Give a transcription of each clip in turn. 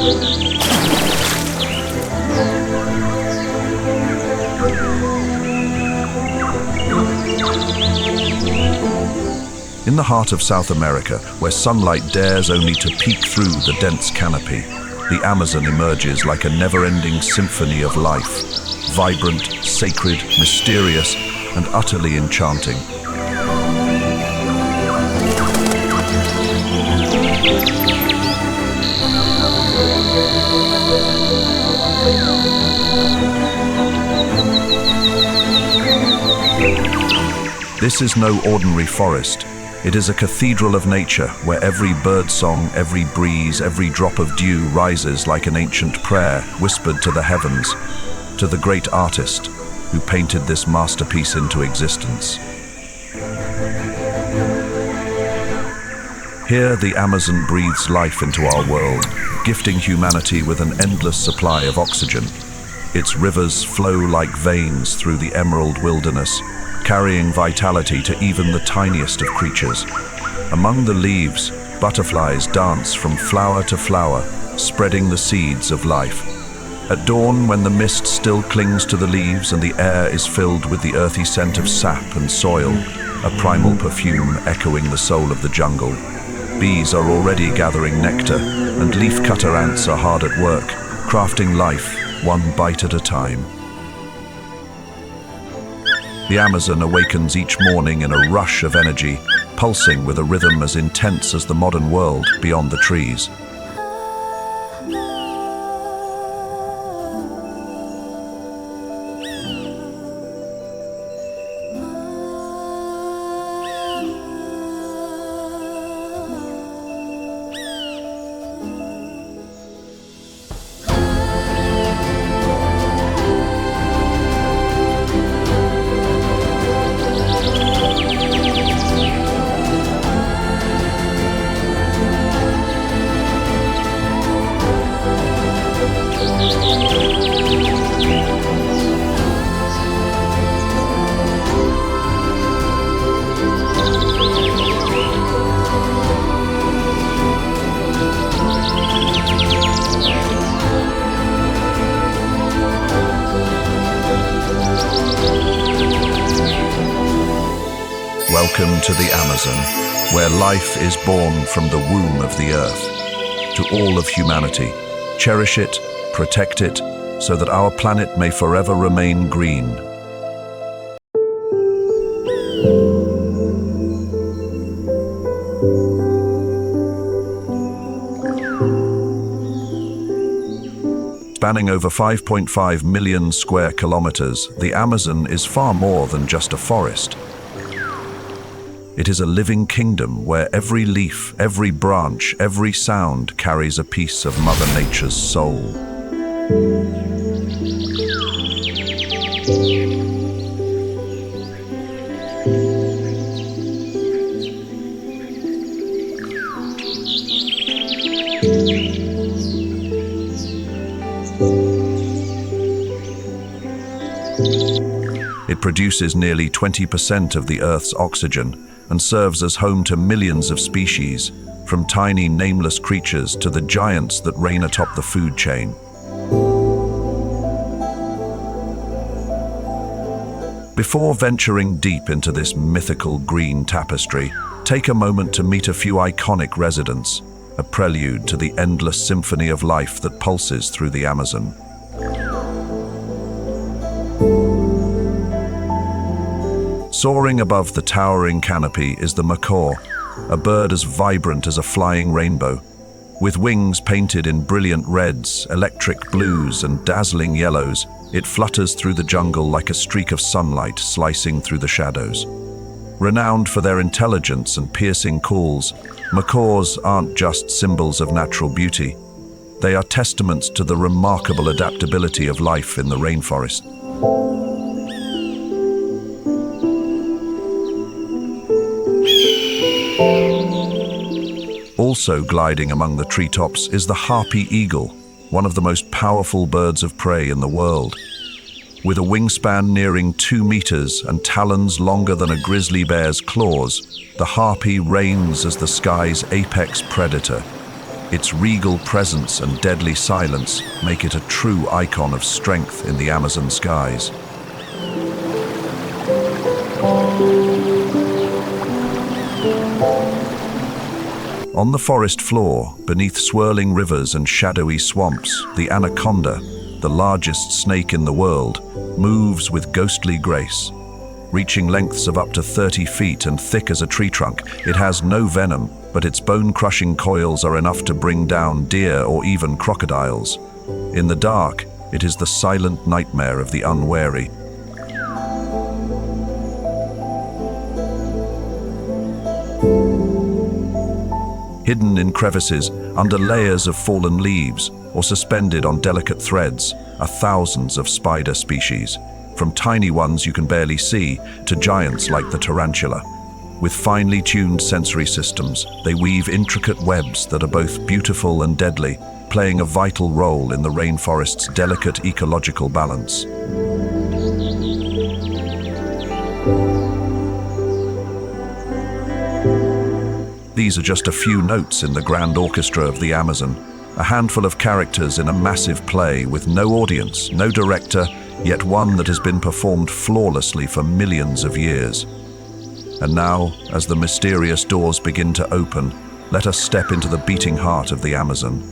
In the heart of South America, where sunlight dares only to peek through the dense canopy, the Amazon emerges like a never-ending symphony of life, vibrant, sacred, mysterious, and utterly enchanting. This is no ordinary forest. It is a cathedral of nature where every bird song, every breeze, every drop of dew rises like an ancient prayer whispered to the heavens, to the great artist who painted this masterpiece into existence. Here, the Amazon breathes life into our world, gifting humanity with an endless supply of oxygen. Its rivers flow like veins through the emerald wilderness, carrying vitality to even the tiniest of creatures. Among the leaves, butterflies dance from flower to flower, spreading the seeds of life. At dawn, when the mist still clings to the leaves and the air is filled with the earthy scent of sap and soil, a primal perfume echoing the soul of the jungle, bees are already gathering nectar, and leaf-cutter ants are hard at work, crafting life, one bite at a time. The Amazon awakens each morning in a rush of energy, pulsing with a rhythm as intense as the modern world beyond the trees. Welcome to the Amazon, where life is born from the womb of the earth. To all of humanity, cherish it, protect it, so that our planet may forever remain green. Spanning over 5.5 million square kilometers, the Amazon is far more than just a forest. It is a living kingdom where every leaf, every branch, every sound carries a piece of Mother Nature's soul. It produces nearly 20% of the Earth's oxygen and serves as home to millions of species, from tiny nameless creatures to the giants that reign atop the food chain. Before venturing deep into this mythical green tapestry, take a moment to meet a few iconic residents, a prelude to the endless symphony of life that pulses through the Amazon. Soaring above the towering canopy is the macaw, a bird as vibrant as a flying rainbow. With wings painted in brilliant reds, electric blues, and dazzling yellows, it flutters through the jungle like a streak of sunlight slicing through the shadows. Renowned for their intelligence and piercing calls, macaws aren't just symbols of natural beauty. They are testaments to the remarkable adaptability of life in the rainforest. Also gliding among the treetops is the harpy eagle, one of the most powerful birds of prey in the world. With a wingspan nearing 2 meters and talons longer than a grizzly bear's claws, the harpy reigns as the sky's apex predator. Its regal presence and deadly silence make it a true icon of strength in the Amazon skies. On the forest floor, beneath swirling rivers and shadowy swamps, the anaconda, the largest snake in the world, moves with ghostly grace. Reaching lengths of up to 30 feet and thick as a tree trunk, it has no venom, but its bone-crushing coils are enough to bring down deer or even crocodiles. In the dark, it is the silent nightmare of the unwary. Hidden in crevices, under layers of fallen leaves, or suspended on delicate threads, are thousands of spider species, from tiny ones you can barely see to giants like the tarantula. With finely tuned sensory systems, they weave intricate webs that are both beautiful and deadly, playing a vital role in the rainforest's delicate ecological balance. These are just a few notes in the grand orchestra of the Amazon, a handful of characters in a massive play with no audience, no director, yet one that has been performed flawlessly for millions of years. And now, as the mysterious doors begin to open, let us step into the beating heart of the Amazon,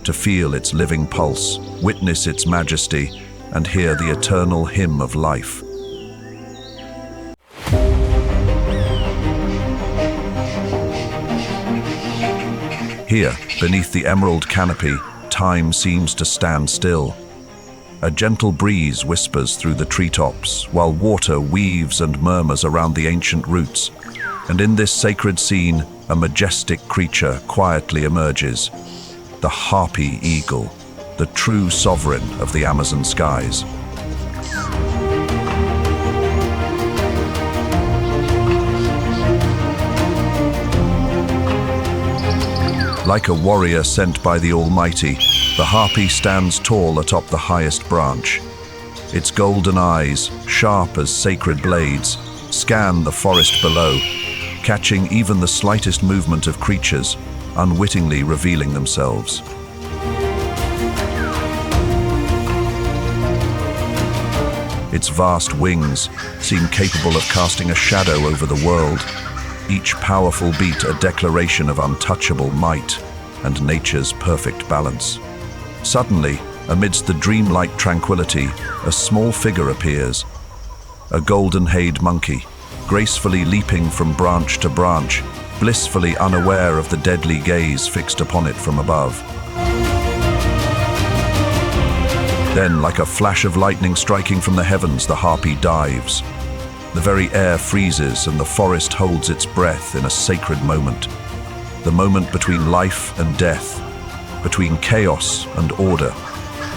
to feel its living pulse, witness its majesty, and hear the eternal hymn of life. Here, beneath the emerald canopy, time seems to stand still. A gentle breeze whispers through the treetops, while water weaves and murmurs around the ancient roots. And in this sacred scene, a majestic creature quietly emerges. The harpy eagle, the true sovereign of the Amazon skies. Like a warrior sent by the Almighty, the harpy stands tall atop the highest branch. Its golden eyes, sharp as sacred blades, scan the forest below, catching even the slightest movement of creatures, unwittingly revealing themselves. Its vast wings seem capable of casting a shadow over the world, each powerful beat a declaration of untouchable might and nature's perfect balance. Suddenly, amidst the dreamlike tranquility, a small figure appears. A golden-haired monkey, gracefully leaping from branch to branch, blissfully unaware of the deadly gaze fixed upon it from above. Then, like a flash of lightning striking from the heavens, the harpy dives. The very air freezes and the forest holds its breath in a sacred moment. The moment between life and death, between chaos and order.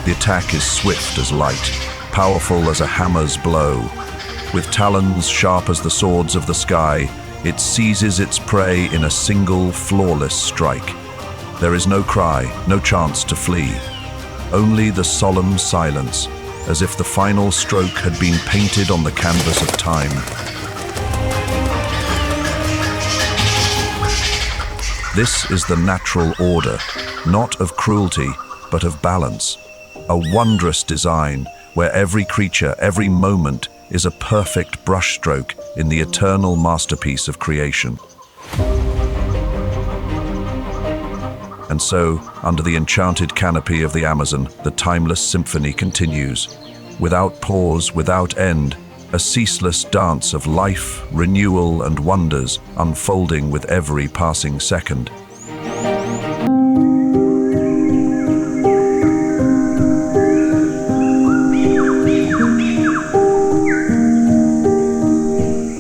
The attack is swift as light, powerful as a hammer's blow. With talons sharp as the swords of the sky, it seizes its prey in a single, flawless strike. There is no cry, no chance to flee. Only the solemn silence, as if the final stroke had been painted on the canvas of time. This is the natural order, not of cruelty, but of balance. A wondrous design where every creature, every moment, is a perfect brushstroke in the eternal masterpiece of creation. And so, under the enchanted canopy of the Amazon, the timeless symphony continues. Without pause, without end, a ceaseless dance of life, renewal, and wonders unfolding with every passing second.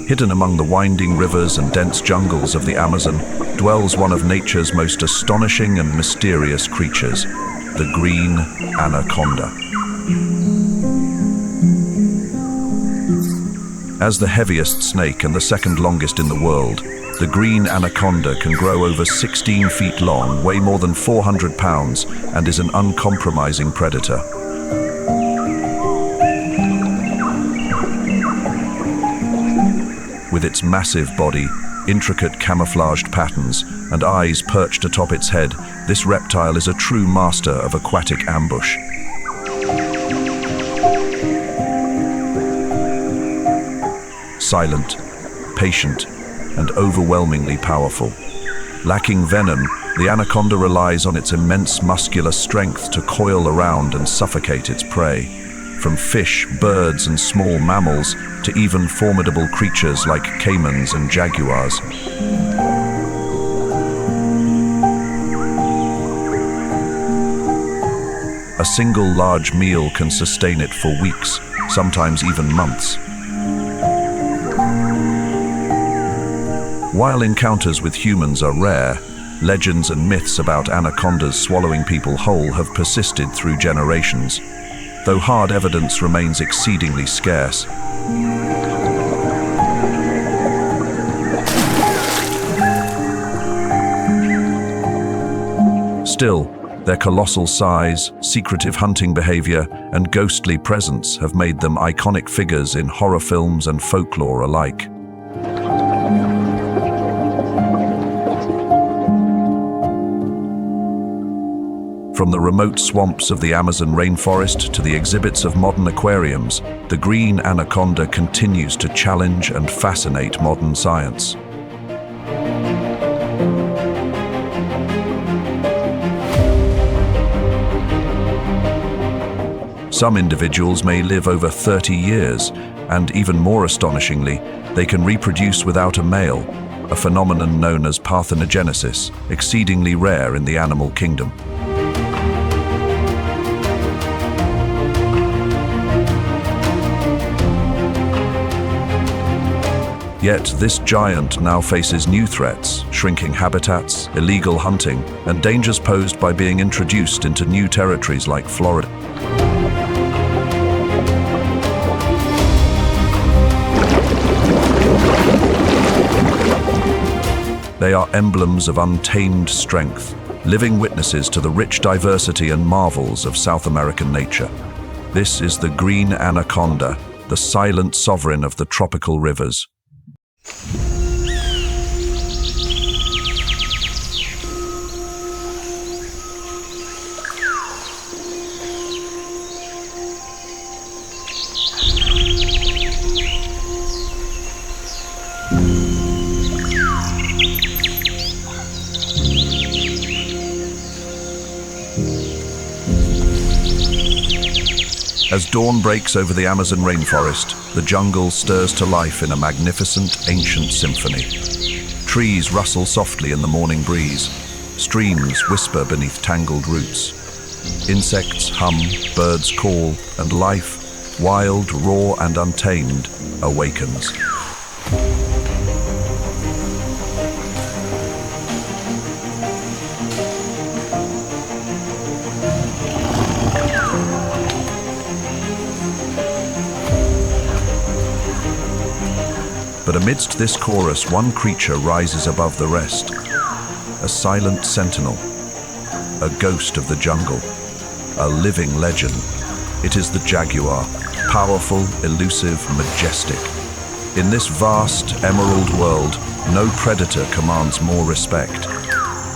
Hidden among the winding rivers and dense jungles of the Amazon dwells one of nature's most astonishing and mysterious creatures, the green anaconda. As the heaviest snake and the second longest in the world, the green anaconda can grow over 16 feet long, weigh more than 400 pounds, and is an uncompromising predator. With its massive body, intricate camouflaged patterns, and eyes perched atop its head, this reptile is a true master of aquatic ambush. Silent, patient, and overwhelmingly powerful. Lacking venom, the anaconda relies on its immense muscular strength to coil around and suffocate its prey. From fish, birds, and small mammals to even formidable creatures like caimans and jaguars. A single large meal can sustain it for weeks, sometimes even months. While encounters with humans are rare, legends and myths about anacondas swallowing people whole have persisted through generations, though hard evidence remains exceedingly scarce. Still, their colossal size, secretive hunting behavior, and ghostly presence have made them iconic figures in horror films and folklore alike. From the remote swamps of the Amazon rainforest to the exhibits of modern aquariums, the green anaconda continues to challenge and fascinate modern science. Some individuals may live over 30 years, and even more astonishingly, they can reproduce without a male, a phenomenon known as parthenogenesis, exceedingly rare in the animal kingdom. Yet this giant now faces new threats, shrinking habitats, illegal hunting, and dangers posed by being introduced into new territories like Florida. They are emblems of untamed strength, living witnesses to the rich diversity and marvels of South American nature. This is the green anaconda, the silent sovereign of the tropical rivers. As dawn breaks over the Amazon rainforest, the jungle stirs to life in a magnificent, ancient symphony. Trees rustle softly in the morning breeze. Streams whisper beneath tangled roots. Insects hum, birds call, and life, wild, raw, and untamed, awakens. But amidst this chorus, one creature rises above the rest. A silent sentinel, a ghost of the jungle, a living legend. It is the jaguar, powerful, elusive, majestic. In this vast, emerald world, no predator commands more respect.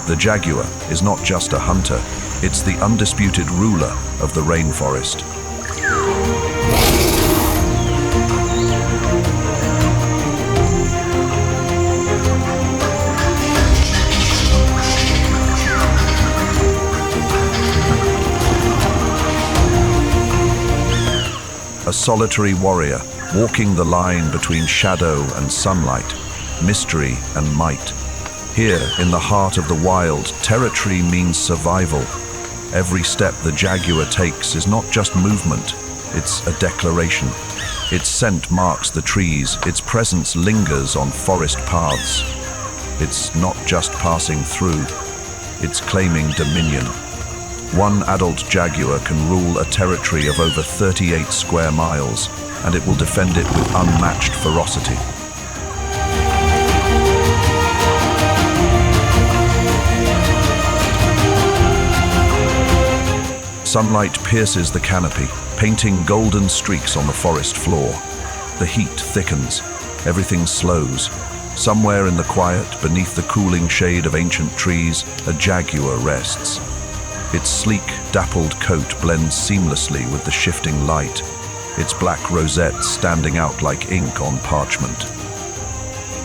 The jaguar is not just a hunter, it's the undisputed ruler of the rainforest. A solitary warrior, walking the line between shadow and sunlight, mystery and might. Here, in the heart of the wild, territory means survival. Every step the jaguar takes is not just movement, it's a declaration. Its scent marks the trees, its presence lingers on forest paths. It's not just passing through, it's claiming dominion. One adult jaguar can rule a territory of over 38 square miles, and it will defend it with unmatched ferocity. Sunlight pierces the canopy, painting golden streaks on the forest floor. The heat thickens, everything slows, Somewhere in the quiet, beneath the cooling shade of ancient trees, a jaguar rests. Its sleek, dappled coat blends seamlessly with the shifting light, its black rosettes standing out like ink on parchment.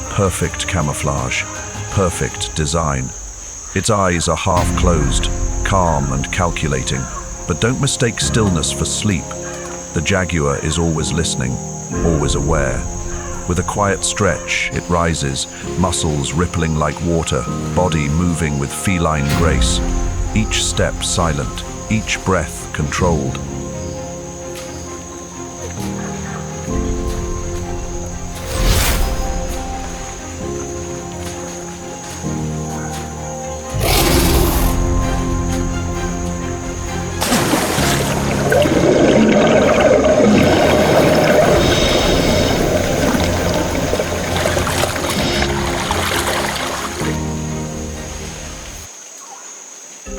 Perfect camouflage, perfect design. Its eyes are half closed, calm and calculating, but don't mistake stillness for sleep. The jaguar is always listening, always aware. With a quiet stretch, it rises, muscles rippling like water, body moving with feline grace. Each step silent, each breath controlled.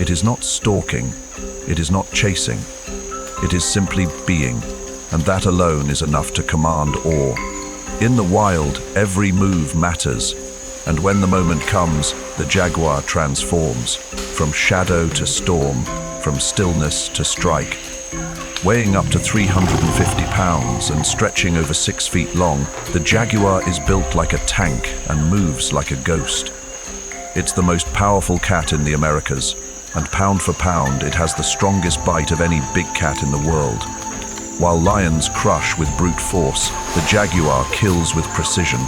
It is not stalking, it is not chasing, it is simply being, and that alone is enough to command awe. In the wild, every move matters, and when the moment comes, the jaguar transforms, from shadow to storm, from stillness to strike. Weighing up to 350 pounds and stretching over 6 feet long, the jaguar is built like a tank and moves like a ghost. It's the most powerful cat in the Americas, and pound for pound, it has the strongest bite of any big cat in the world. While lions crush with brute force, the jaguar kills with precision.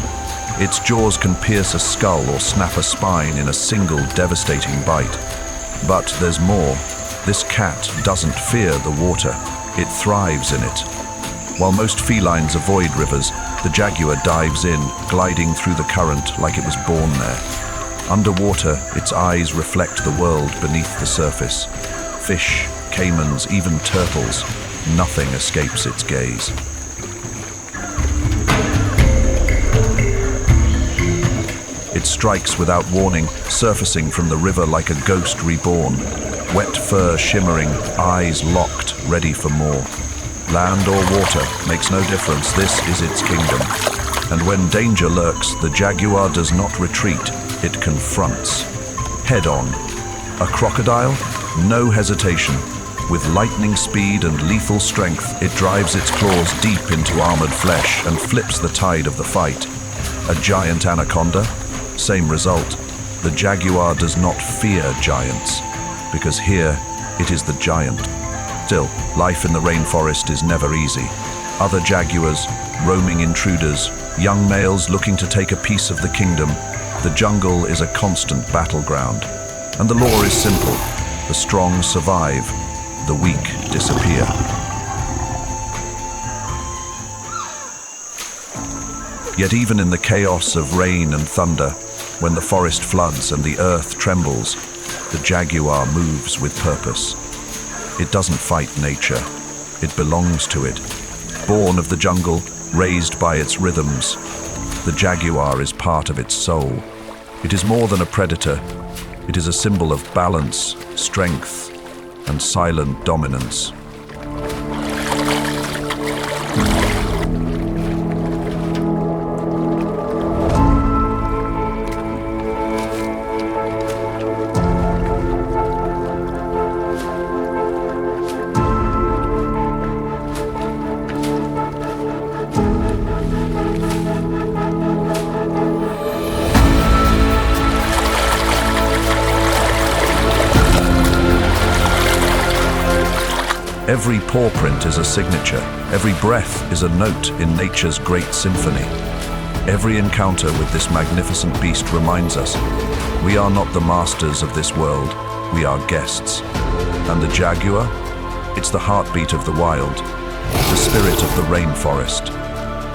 Its jaws can pierce a skull or snap a spine in a single devastating bite. But there's more. This cat doesn't fear the water, it thrives in it. While most felines avoid rivers, the jaguar dives in, gliding through the current like it was born there. Underwater, its eyes reflect the world beneath the surface. Fish, caimans, even turtles, nothing escapes its gaze. It strikes without warning, surfacing from the river like a ghost reborn. Wet fur shimmering, eyes locked, ready for more. Land or water, makes no difference, this is its kingdom. And when danger lurks, the jaguar does not retreat, it confronts. Head on. A crocodile? No hesitation. With lightning speed and lethal strength, it drives its claws deep into armored flesh and flips the tide of the fight. A giant anaconda? Same result. The jaguar does not fear giants, because here it is the giant. Still, life in the rainforest is never easy. Other jaguars, roaming intruders, young males looking to take a piece of the kingdom. The jungle is a constant battleground, and the law is simple. The strong survive, the weak disappear. Yet even in the chaos of rain and thunder, when the forest floods and the earth trembles, the jaguar moves with purpose. It doesn't fight nature, it belongs to it. Born of the jungle, raised by its rhythms, the jaguar is part of its soul. It is more than a predator. It is a symbol of balance, strength, and silent dominance. Every paw print is a signature. Every breath is a note in nature's great symphony. Every encounter with this magnificent beast reminds us, we are not the masters of this world, we are guests. And the jaguar? It's the heartbeat of the wild, the spirit of the rainforest,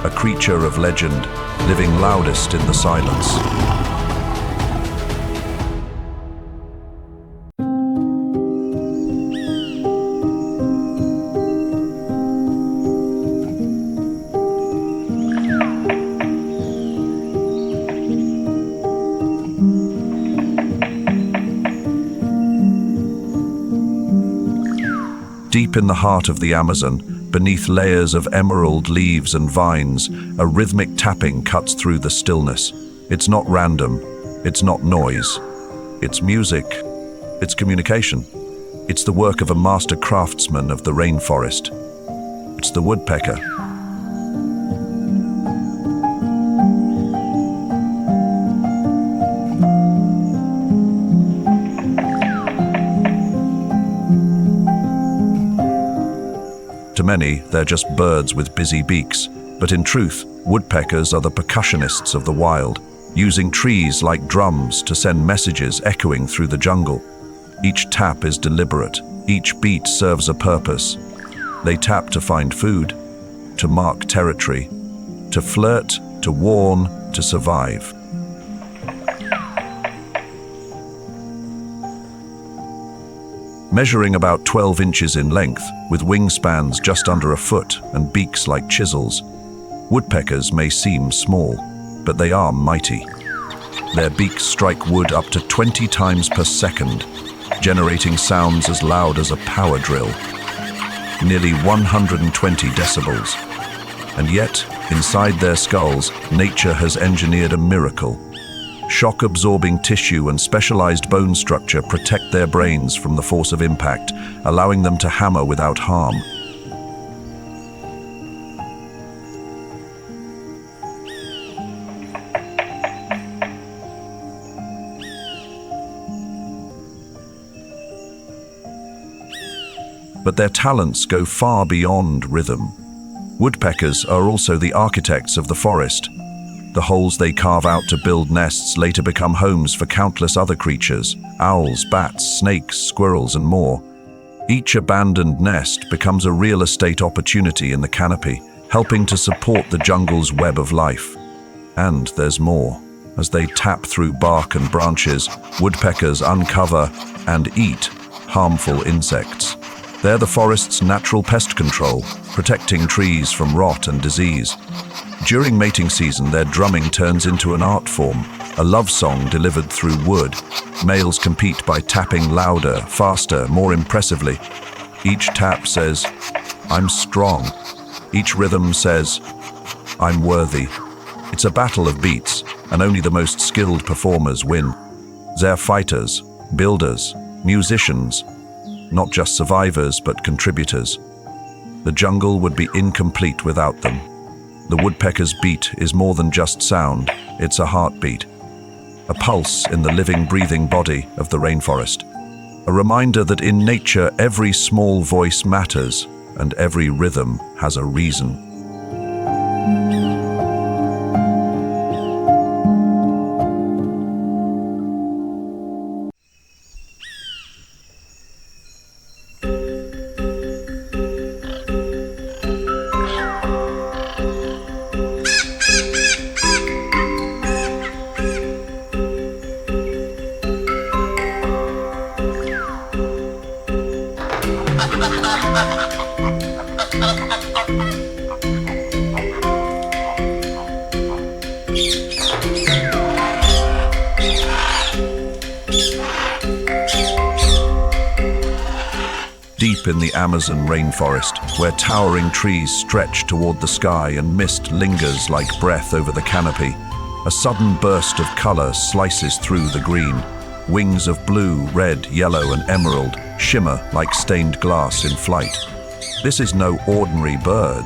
a creature of legend, living loudest in the silence. Deep in the heart of the Amazon, beneath layers of emerald leaves and vines, a rhythmic tapping cuts through the stillness. It's not random, it's not noise. It's music, it's communication. It's the work of a master craftsman of the rainforest. It's the woodpecker. To many, they're just birds with busy beaks, but in truth, woodpeckers are the percussionists of the wild, using trees like drums to send messages echoing through the jungle. Each tap is deliberate, each beat serves a purpose. They tap to find food, to mark territory, to flirt, to warn, to survive. Measuring about 12 inches in length, with wingspans just under a foot and beaks like chisels, woodpeckers may seem small, but they are mighty. Their beaks strike wood up to 20 times per second, generating sounds as loud as a power drill, nearly 120 decibels. And yet, inside their skulls, nature has engineered a miracle. Shock-absorbing tissue and specialized bone structure protect their brains from the force of impact, allowing them to hammer without harm. But their talents go far beyond rhythm. Woodpeckers are also the architects of the forest. The holes they carve out to build nests later become homes for countless other creatures: owls, bats, snakes, squirrels, and more. Each abandoned nest becomes a real estate opportunity in the canopy, helping to support the jungle's web of life. And there's more. As they tap through bark and branches, woodpeckers uncover and eat harmful insects. They're the forest's natural pest control, protecting trees from rot and disease. During mating season, their drumming turns into an art form, a love song delivered through wood. Males compete by tapping louder, faster, more impressively. Each tap says, "I'm strong." Each rhythm says, "I'm worthy." It's a battle of beats, and only the most skilled performers win. They're fighters, builders, musicians, not just survivors but contributors. The jungle would be incomplete without them. The woodpecker's beat is more than just sound, it's a heartbeat. A pulse in the living, breathing body of the rainforest. A reminder that in nature every small voice matters and every rhythm has a reason. Deep in the Amazon rainforest, where towering trees stretch toward the sky and mist lingers like breath over the canopy, a sudden burst of color slices through the green. Wings of blue, red, yellow, and emerald shimmer like stained glass in flight. This is no ordinary bird.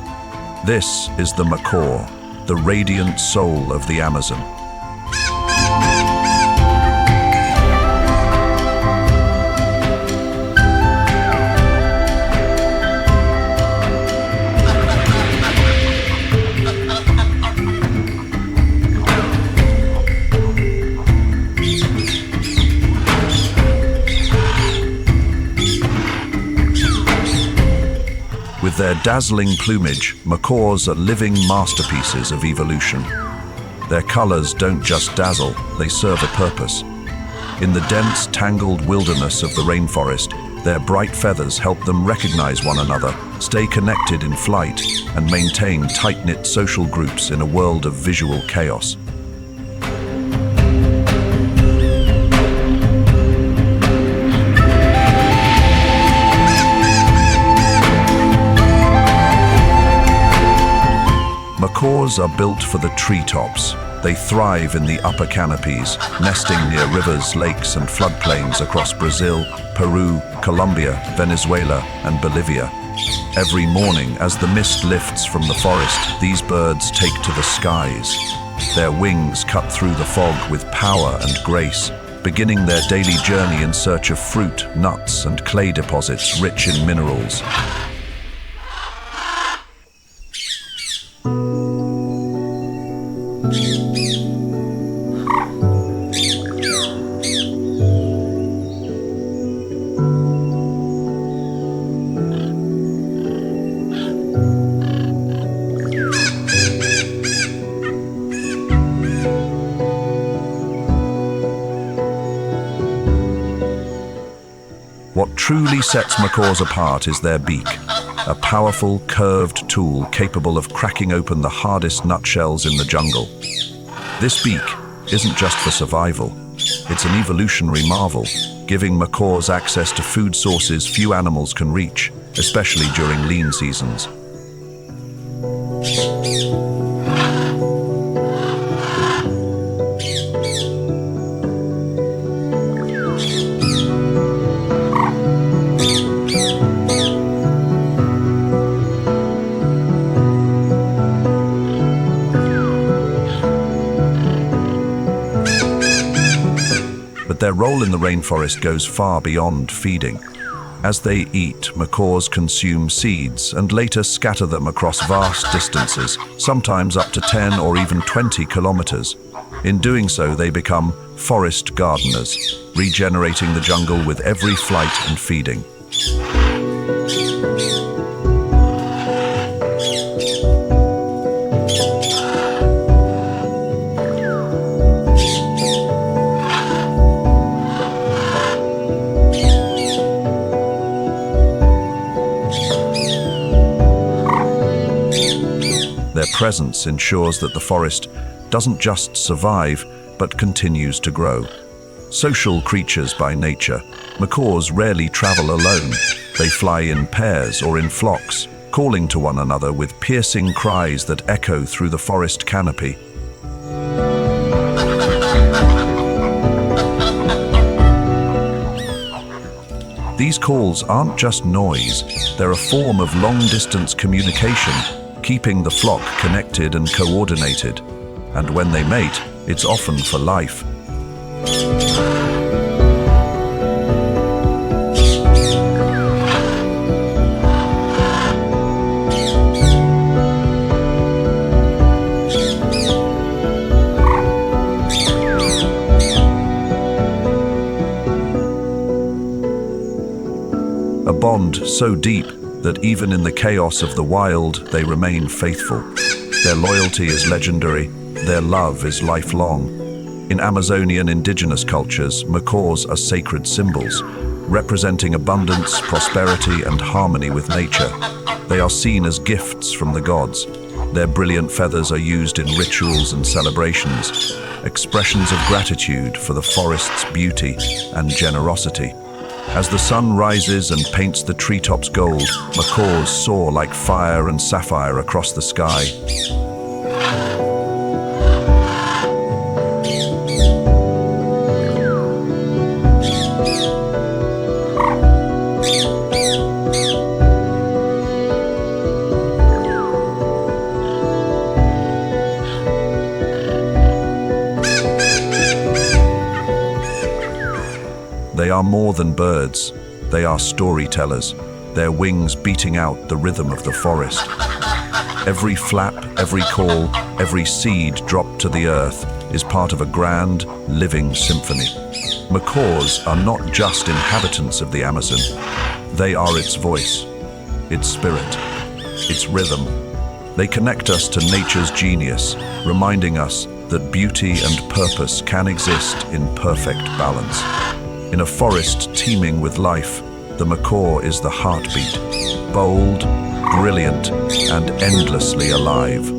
This is the macaw, the radiant soul of the Amazon. With their dazzling plumage, macaws are living masterpieces of evolution. Their colors don't just dazzle, they serve a purpose. In the dense, tangled wilderness of the rainforest, their bright feathers help them recognize one another, stay connected in flight, and maintain tight-knit social groups in a world of visual chaos. Macaws are built for the treetops, They thrive in the upper canopies, nesting near rivers, lakes, and floodplains across Brazil, Peru, Colombia, Venezuela, and Bolivia. Every morning, as the mist lifts from the forest, these birds take to the skies. Their wings cut through the fog with power and grace, beginning their daily journey in search of fruit, nuts, and clay deposits rich in minerals. What truly sets macaws apart is their beak, a powerful, curved tool capable of cracking open the hardest nutshells in the jungle. This beak isn't just for survival, it's an evolutionary marvel, giving macaws access to food sources few animals can reach, especially during lean seasons. But their role in the rainforest goes far beyond feeding. As they eat, macaws consume seeds and later scatter them across vast distances, sometimes up to 10 or even 20 kilometers. In doing so, they become forest gardeners, regenerating the jungle with every flight and feeding. Their presence ensures that the forest doesn't just survive, but continues to grow. Social creatures by nature, macaws rarely travel alone. They fly in pairs or in flocks, calling to one another with piercing cries that echo through the forest canopy. These calls aren't just noise, they're a form of long-distance communication, keeping the flock connected and coordinated. And when they mate, it's often for life. A bond so deep that even in the chaos of the wild, they remain faithful. Their loyalty is legendary, their love is lifelong. In Amazonian indigenous cultures, macaws are sacred symbols, representing abundance, prosperity, and harmony with nature. They are seen as gifts from the gods. Their brilliant feathers are used in rituals and celebrations, expressions of gratitude for the forest's beauty and generosity. As the sun rises and paints the treetops gold, macaws soar like fire and sapphire across the sky. They are more than birds, they are storytellers, their wings beating out the rhythm of the forest. Every flap, every call, every seed dropped to the earth is part of a grand, living symphony. Macaws are not just inhabitants of the Amazon, they are its voice, its spirit, its rhythm. They connect us to nature's genius, reminding us that beauty and purpose can exist in perfect balance. In a forest teeming with life, the macaw is the heartbeat, bold, brilliant, and endlessly alive.